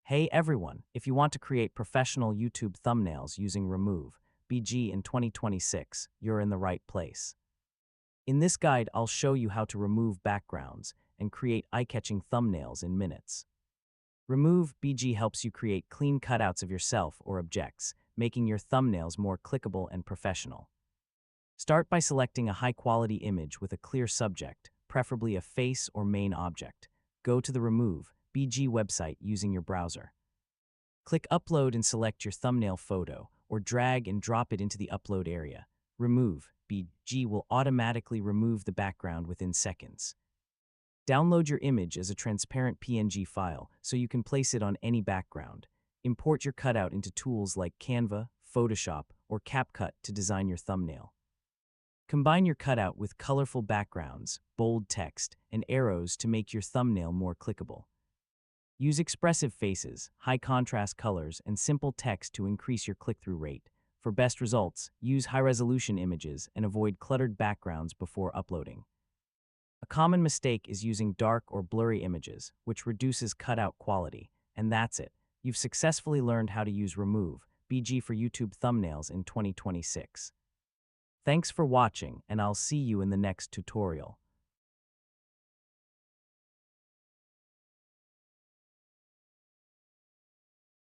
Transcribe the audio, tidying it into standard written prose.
Hey everyone, if you want to create professional YouTube thumbnails using remove.bg in 2026, you're in the right place. In this guide, I'll show you how to remove backgrounds and create eye-catching thumbnails in minutes. Remove.bg helps you create clean cutouts of yourself or objects, making your thumbnails more clickable and professional. Start by selecting a high-quality image with a clear subject, preferably a face or main object. Go to the remove.bg website using your browser. Click Upload and select your thumbnail photo, or drag and drop it into the upload area. Remove.bg will automatically remove the background within seconds. Download your image as a transparent PNG file so you can place it on any background. Import your cutout into tools like Canva, Photoshop, or CapCut to design your thumbnail. Combine your cutout with colorful backgrounds, bold text, and arrows to make your thumbnail more clickable. Use expressive faces, high-contrast colors, and simple text to increase your click-through rate. For best results, use high-resolution images and avoid cluttered backgrounds before uploading. A common mistake is using dark or blurry images, which reduces cutout quality. And that's it. You've successfully learned how to use remove.bg for YouTube thumbnails in 2026. Thanks for watching, and I'll see you in the next tutorial.